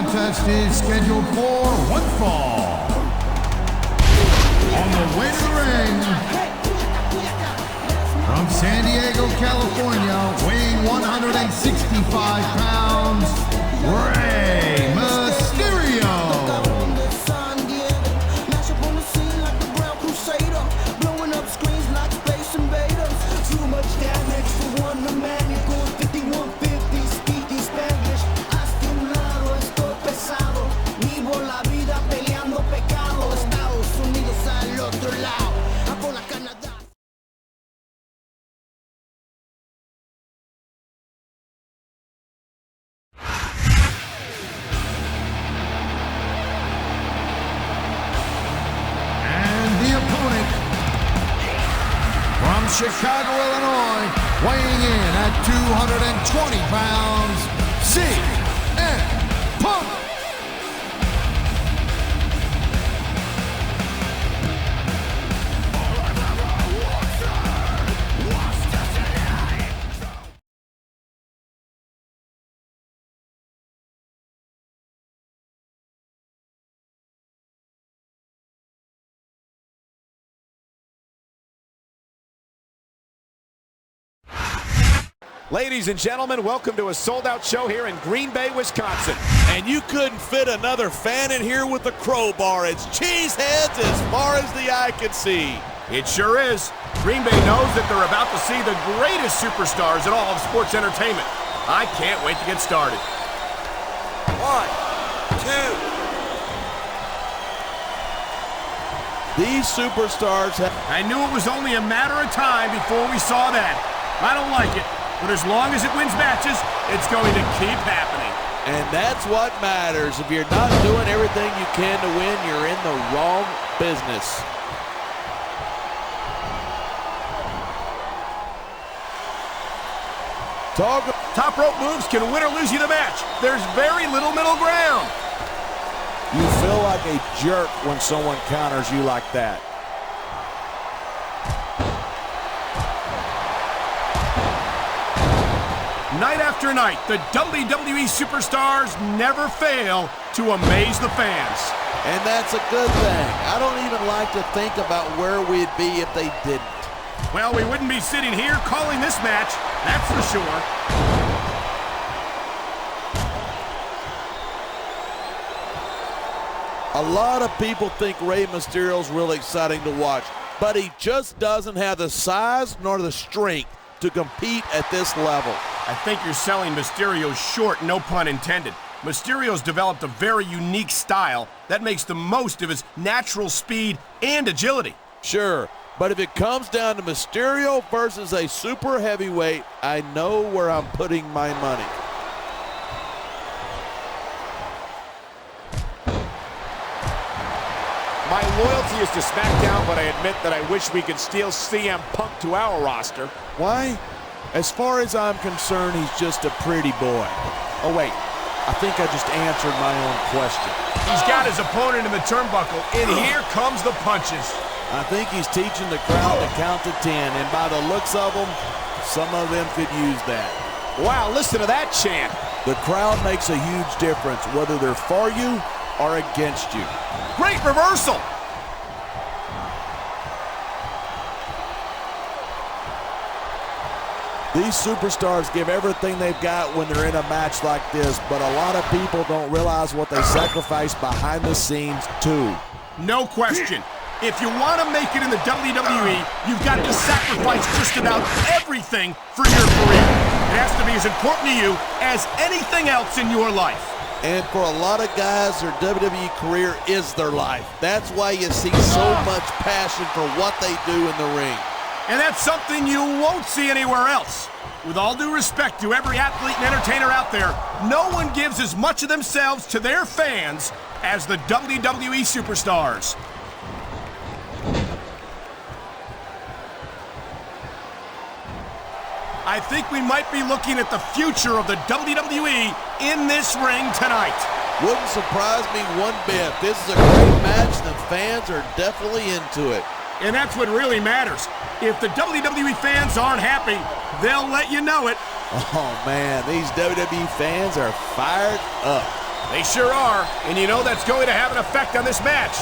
contest is scheduled for one fall. On the way to the ring, from San Diego, California, weighing 165 pounds, Rey Mysterio. Chicago, Illinois, weighing in at 220 pounds, CM Punk. Ladies and gentlemen, welcome to a sold-out show here in Green Bay, Wisconsin. And you couldn't fit another fan in here with a crowbar. It's cheeseheads as far as the eye can see. It sure is. Green Bay knows that they're about to see the greatest superstars in all of sports entertainment. I can't wait to get started. 1, 2. These superstars have... I knew it was only a matter of time before we saw that. I don't like it. But as long as it wins matches, it's going to keep happening. And that's what matters. If you're not doing everything you can to win, you're in the wrong business. Top rope moves can win or lose you the match. There's very little middle ground. You feel like a jerk when someone counters you like that. Night after night, the WWE superstars never fail to amaze the fans. And that's a good thing. I don't even like to think about where we'd be if they didn't. Well, we wouldn't be sitting here calling this match, that's for sure. A lot of people think Rey Mysterio's really exciting to watch, but he just doesn't have the size nor the strength to compete at this level. I think you're selling Mysterio short, no pun intended. Mysterio's developed a very unique style that makes the most of his natural speed and agility. Sure, but if it comes down to Mysterio versus a super heavyweight, I know where I'm putting my money. My loyalty is to SmackDown, but I admit that I wish we could steal CM Punk to our roster. Why? As far as I'm concerned, he's just a pretty boy. Oh, wait. I think I just answered my own question. He's got his opponent in the turnbuckle, and here comes the punches. I think he's teaching the crowd to count to 10, and by the looks of them, some of them could use that. Wow, listen to that chant. The crowd makes a huge difference, whether they're for you or against you. Great reversal. These superstars give everything they've got when they're in a match like this, but a lot of people don't realize what they sacrifice behind the scenes, too. No question. If you want to make it in the WWE, you've got to sacrifice just about everything for your career. It has to be as important to you as anything else in your life. And for a lot of guys, their WWE career is their life. That's why you see so much passion for what they do in the ring. And that's something you won't see anywhere else. With all due respect to every athlete and entertainer out there, no one gives as much of themselves to their fans as the WWE superstars. I think we might be looking at the future of the WWE in this ring tonight. Wouldn't surprise me one bit. This is a great match. The fans are definitely into it. And that's what really matters. If the WWE fans aren't happy, they'll let you know it. Oh, man, these WWE fans are fired up. They sure are, and you know that's going to have an effect on this match.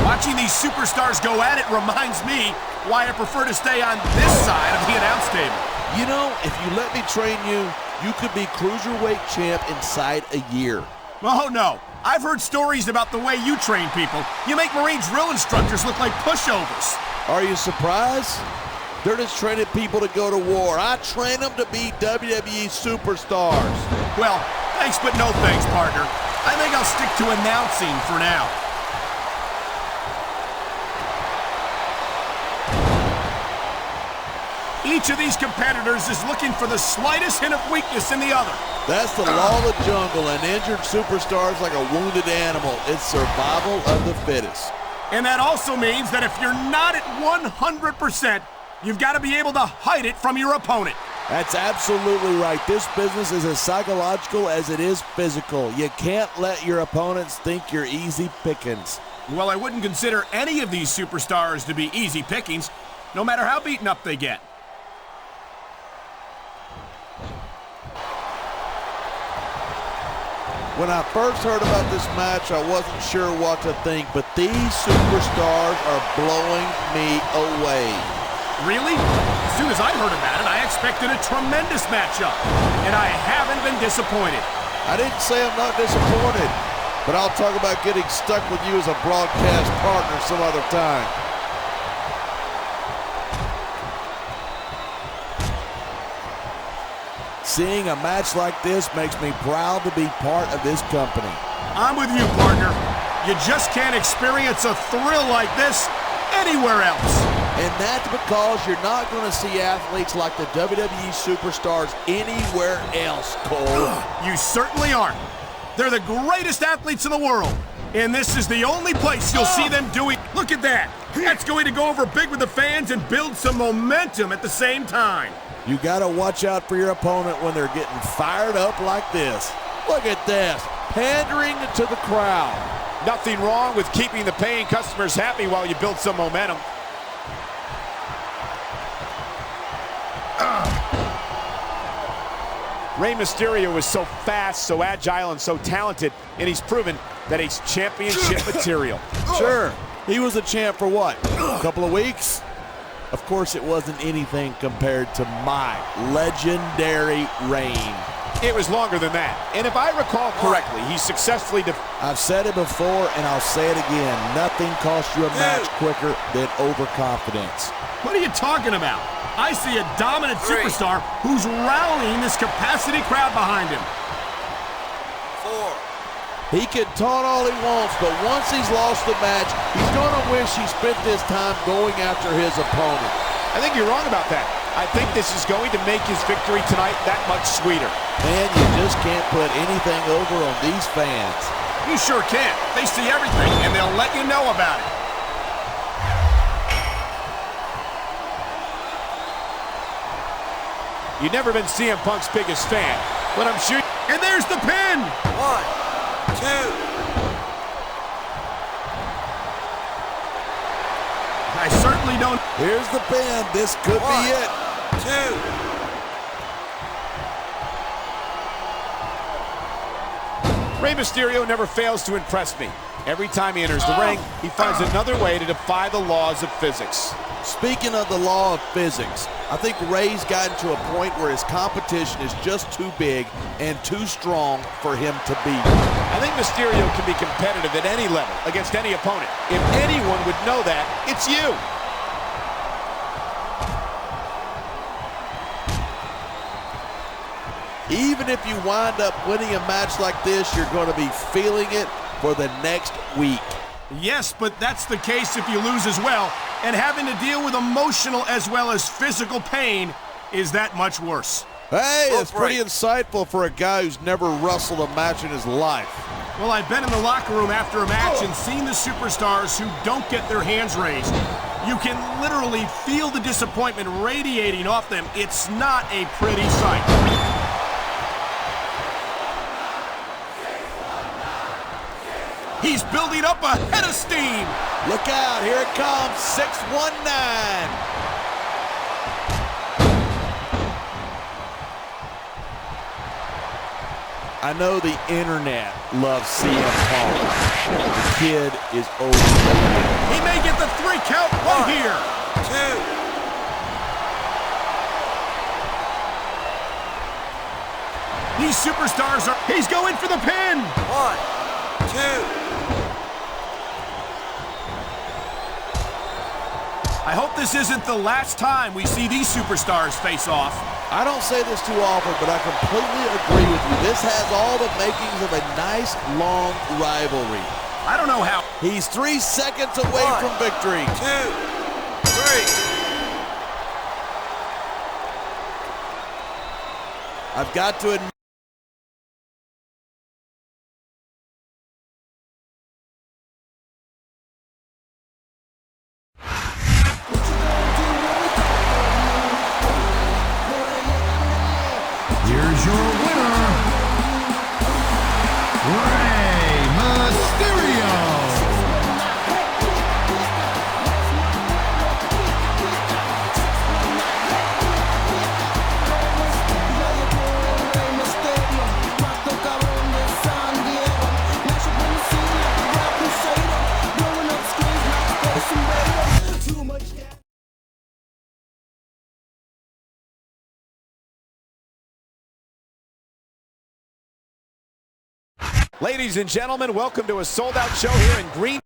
Watching these superstars go at it reminds me why I prefer to stay on this side of the announce table. You know, if you let me train you, you could be Cruiserweight champ inside a year. Oh, no. I've heard stories about the way you train people. You make Marine drill instructors look like pushovers. Are you surprised? They're just training people to go to war. I train them to be WWE superstars. Well, thanks but no thanks, partner. I think I'll stick to announcing for now. Each of these competitors is looking for the slightest hint of weakness in the other. That's the law of the jungle. An injured superstar is like a wounded animal. It's survival of the fittest. And that also means that if you're not at 100%, you've got to be able to hide it from your opponent. That's absolutely right. This business is as psychological as it is physical. You can't let your opponents think you're easy pickings. Well, I wouldn't consider any of these superstars to be easy pickings, no matter how beaten up they get. When I first heard about this match, I wasn't sure what to think, but these superstars are blowing me away. Really? As soon as I heard about it, I expected a tremendous matchup, and I haven't been disappointed. I didn't say I'm not disappointed, but I'll talk about getting stuck with you as a broadcast partner some other time. Seeing a match like this makes me proud to be part of this company. I'm with you, partner. You just can't experience a thrill like this anywhere else. And that's because you're not going to see athletes like the WWE superstars anywhere else, Cole. You certainly aren't. They're the greatest athletes in the world. And this is the only place you'll see them doing. Look at that. That's going to go over big with the fans and build some momentum at the same time. You got to watch out for your opponent when they're getting fired up like this. Look at this, pandering to the crowd. Nothing wrong with keeping the paying customers happy while you build some momentum. Rey Mysterio is so fast, so agile, and so talented, and he's proven that he's championship material. Sure, he was a champ for what, a couple of weeks? Of course, it wasn't anything compared to my legendary reign. It was longer than that, and if I recall correctly, he successfully I've said it before, and I'll say it again. Nothing costs you a match quicker than overconfidence. What are you talking about? I see a dominant superstar who's rallying this capacity crowd behind him. 4. He can taunt all he wants, but once he's lost the match, he's going to wish he spent this time going after his opponent. I think you're wrong about that. I think this is going to make his victory tonight that much sweeter. Man, you just can't put anything over on these fans. You sure can. They see everything, and they'll let you know about it. You've never been CM Punk's biggest fan, but I'm sure... And there's the pin! 1, 2. I certainly don't... Here's the pin. This could be it. 2. Rey Mysterio never fails to impress me. Every time he enters the ring, he finds another way to defy the laws of physics. Speaking of the law of physics, I think Rey's gotten to a point where his competition is just too big and too strong for him to beat. I think Mysterio can be competitive at any level against any opponent. If anyone would know that, it's you. Even if you wind up winning a match like this, you're going to be feeling it for the next week. Yes, but that's the case if you lose as well, and having to deal with emotional as well as physical pain is that much worse. Hey, that's pretty insightful for a guy who's never wrestled a match in his life. Well, I've been in the locker room after a match and seen the superstars who don't get their hands raised. You can literally feel the disappointment radiating off them. It's not a pretty sight. He's building up a head of steam. Look out, here it comes, 619. I know the internet loves CM Punk. The kid is overrated. He may get the 3 count right here. 2. These superstars are... He's going for the pin. 1, 2. I hope this isn't the last time we see these superstars face off. I don't say this too often, but I completely agree with you. This has all the makings of a nice, long rivalry. I don't know how. He's 3 seconds away 1, from victory. 2, 3. I've got to admit, Here's your winner, Rey Mysterio. Ladies and gentlemen, welcome to a sold-out show here in Green.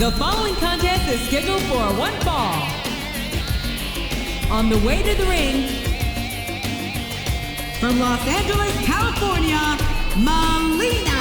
The following contest is scheduled for one fall. On the way to the ring, from Los Angeles, California, Melina.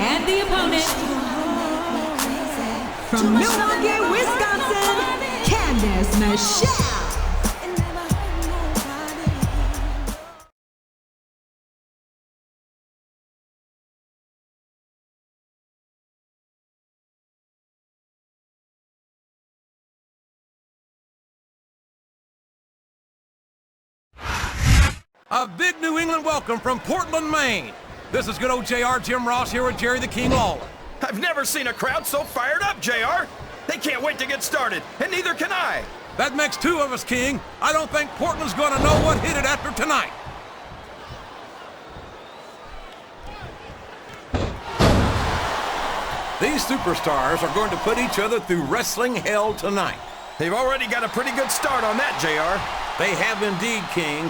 And the opponent, from Milwaukee, Wisconsin, Candice Michelle. A big New England welcome from Portland, Maine. This is good old JR Jim Ross here with Jerry the King Lawler. I've never seen a crowd so fired up, JR. They can't wait to get started, and neither can I. That makes two of us, King. I don't think Portland's going to know what hit it after tonight. These superstars are going to put each other through wrestling hell tonight. They've already got a pretty good start on that, JR. They have indeed, King.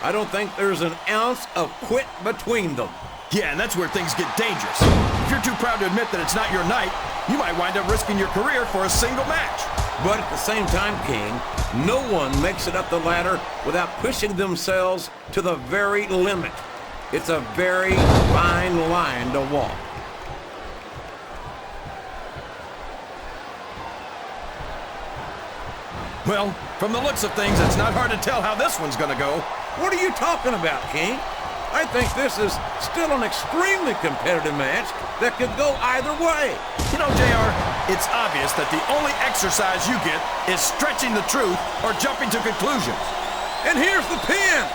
I don't think there's an ounce of quit between them. Yeah, and that's where things get dangerous. If you're too proud to admit that it's not your night, you might wind up risking your career for a single match. But at the same time, King, no one makes it up the ladder without pushing themselves to the very limit. It's a very fine line to walk. Well, from the looks of things, it's not hard to tell how this one's gonna go. What are you talking about, King? I think this is still an extremely competitive match that could go either way. You know, JR, it's obvious that the only exercise you get is stretching the truth or jumping to conclusions. And here's the pin.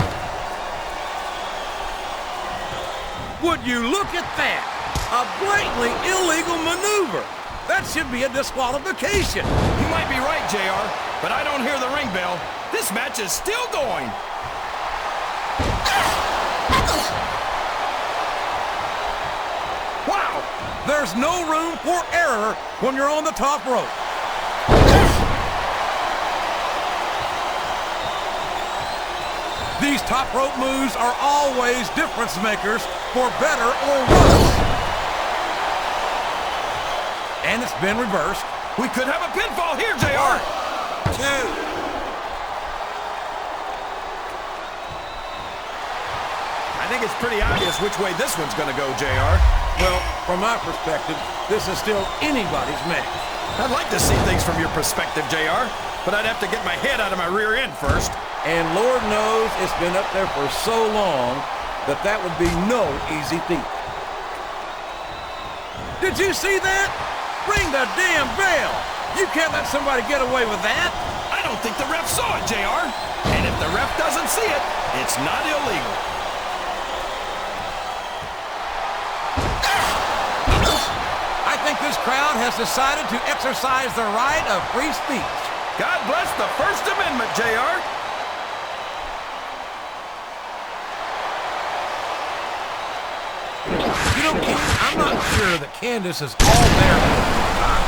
Would you look at that? A blatantly illegal maneuver. That should be a disqualification. You might be right, JR, but I don't hear the ring bell. This match is still going. Wow! There's no room for error when you're on the top rope. These top rope moves are always difference makers for better or worse. And it's been reversed. We could have a pinfall here, JR. 2. I think it's pretty obvious which way this one's gonna go, JR. Well, from my perspective, this is still anybody's match. I'd like to see things from your perspective, JR, but I'd have to get my head out of my rear end first. And Lord knows it's been up there for so long that that would be no easy feat. Did you see that? Ring the damn bell! You can't let somebody get away with that! I don't think the ref saw it, JR. And if the ref doesn't see it, it's not illegal. I think this crowd has decided to exercise the right of free speech. God bless the First Amendment, JR. You know, King, I'm not sure that Candice is all there all the time.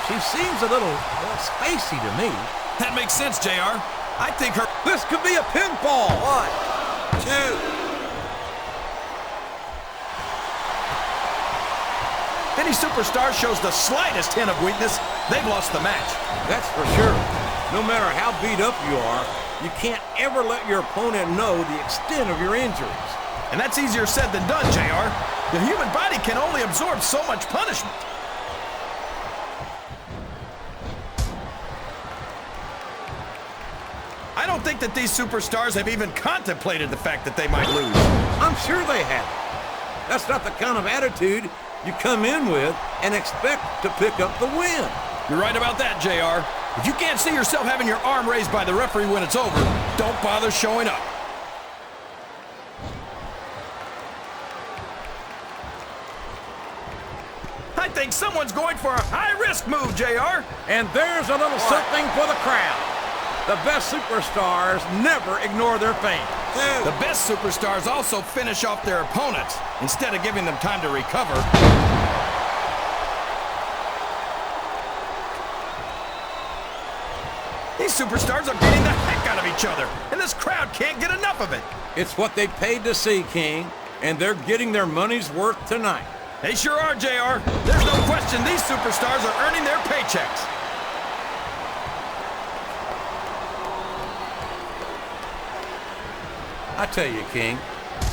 She seems a little spacey to me. That makes sense, JR. I think her... This could be a pinfall. 1, 2. Any superstar shows the slightest hint of weakness, they've lost the match. That's for sure. No matter how beat up you are, you can't ever let your opponent know the extent of your injuries. And that's easier said than done, JR. The human body can only absorb so much punishment. I don't think that these superstars have even contemplated the fact that they might lose. I'm sure they have. That's not the kind of attitude you come in with and expect to pick up the win. You're right about that, JR. If you can't see yourself having your arm raised by the referee when it's over, don't bother showing up. I think someone's going for a high-risk move, JR. And there's a little something for the crowd. The best superstars never ignore their fans. 2. The best superstars also finish off their opponents instead of giving them time to recover. These superstars are beating the heck out of each other, and this crowd can't get enough of it. It's what they paid to see, King, and they're getting their money's worth tonight. They sure are, JR. There's no question these superstars are earning their paychecks. I tell you, King,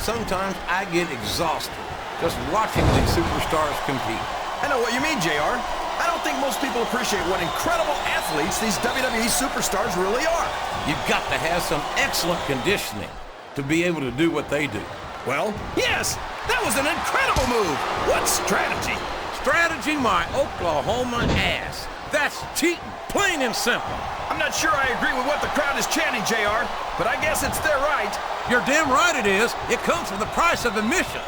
sometimes I get exhausted just watching these superstars compete. I know what you mean, JR. I don't think most people appreciate what incredible athletes these WWE superstars really are. You've got to have some excellent conditioning to be able to do what they do. Well, yes, that was an incredible move. What strategy? Strategy, my Oklahoma ass. That's cheating, plain and simple. I'm not sure I agree with what the crowd is chanting, JR, but I guess it's their right. You're damn right it is. It comes with the price of admission.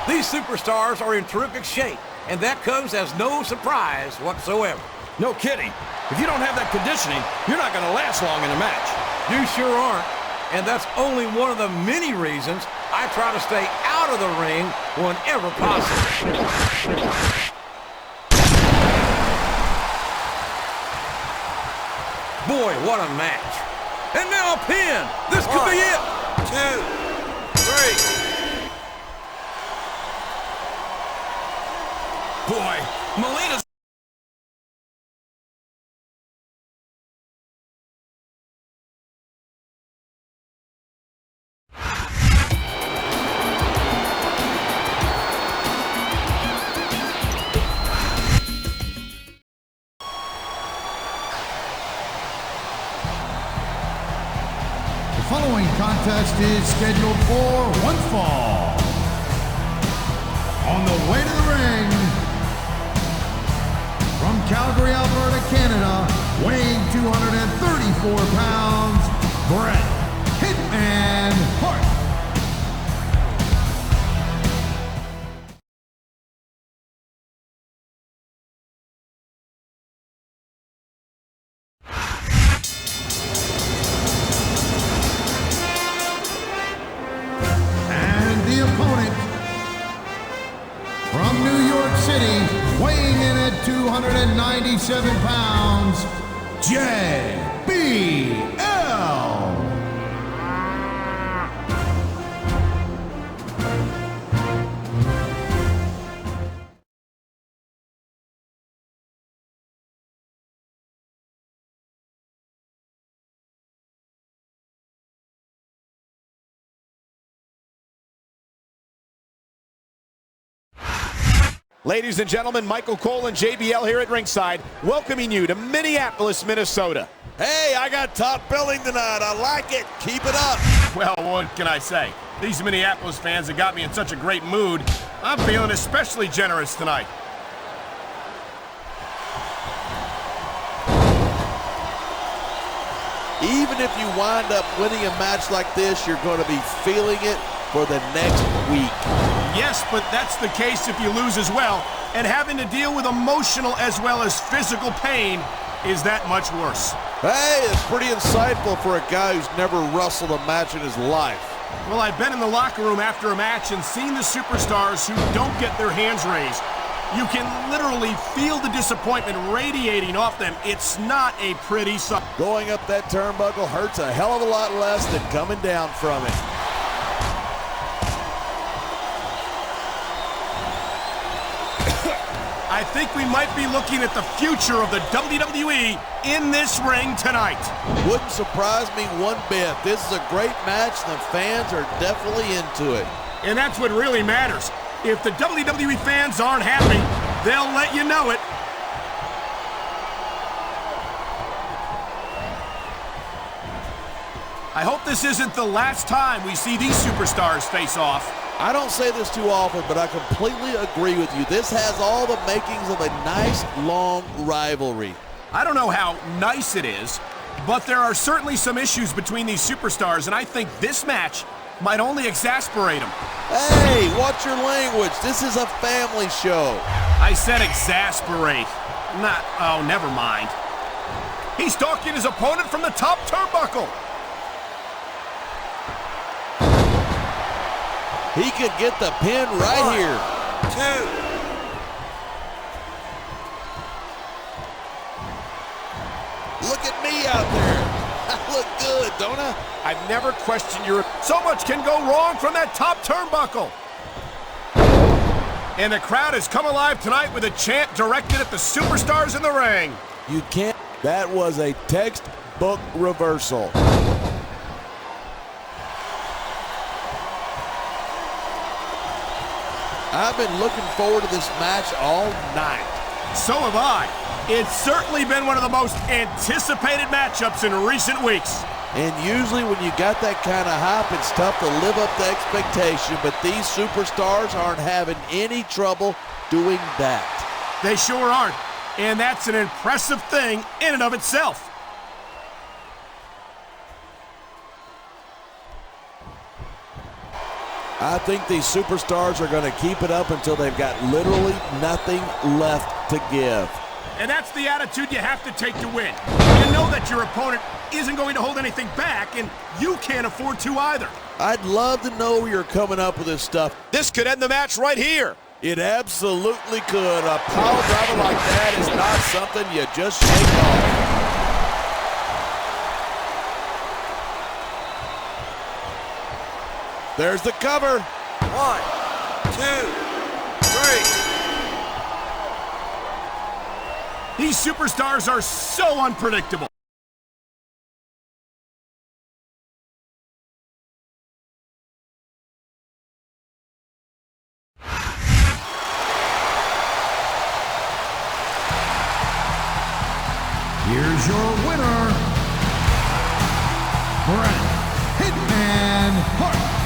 These superstars are in terrific shape, and that comes as no surprise whatsoever. No kidding. If you don't have that conditioning, you're not going to last long in a match. You sure aren't, and that's only one of the many reasons I try to stay out of the ring whenever possible. Boy, what a match. And now a pin. This could be it. 2, 3. Boy, Melina's... The following contest is scheduled for one fall. On the way to the ring, from Calgary, Alberta, Canada, weighing 234 pounds, Bret Hitman Hart. And the opponent, from New York City, weighing in at 297 pounds, JBL. Ladies and gentlemen, Michael Cole and JBL here at ringside, welcoming you to Minneapolis, Minnesota. Hey, I got top billing tonight. I like it. Keep it up. Well, what can I say? These Minneapolis fans have got me in such a great mood. I'm feeling especially generous tonight. Even if you wind up winning a match like this, you're going to be feeling it for the next week. Yes, but that's the case if you lose as well. And having to deal with emotional as well as physical pain is that much worse. Hey, it's pretty insightful for a guy who's never wrestled a match in his life. Well, I've been in the locker room after a match and seen the superstars who don't get their hands raised. You can literally feel the disappointment radiating off them. It's not a pretty sight. Going up that turnbuckle hurts a hell of a lot less than coming down from it. I think we might be looking at the future of the WWE in this ring tonight. Wouldn't surprise me one bit. This is a great match, and the fans are definitely into it. And that's what really matters. If the WWE fans aren't happy, they'll let you know it. I hope this isn't the last time we see these superstars face off. I don't say this too often, but I completely agree with you. This has all the makings of a nice, long rivalry. I don't know how nice it is, but there are certainly some issues between these superstars, and I think this match might only exasperate them. Hey, watch your language. This is a family show. I said exasperate. Oh, never mind. He's stalking his opponent from the top turnbuckle. He could get the pin right here. 2. Look at me out there. I look good, don't I? I've never questioned your... So much can go wrong from that top turnbuckle. And the crowd has come alive tonight with a chant directed at the superstars in the ring. You can't. That was a book reversal. I've been looking forward to this match all night. So have I. It's certainly been one of the most anticipated matchups in recent weeks. And usually when you got that kind of hype, it's tough to live up to expectation, but these superstars aren't having any trouble doing that. They sure aren't, and that's an impressive thing in and of itself. I think these superstars are going to keep it up until they've got literally nothing left to give. And that's the attitude you have to take to win. You know that your opponent isn't going to hold anything back, and you can't afford to either. I'd love to know where you're coming up with this stuff. This could end the match right here. It absolutely could. A power driver like that is not something you just shake off. There's the cover. 1, 2, 3. These superstars are so unpredictable. Here's your winner, Bret Hitman Hart.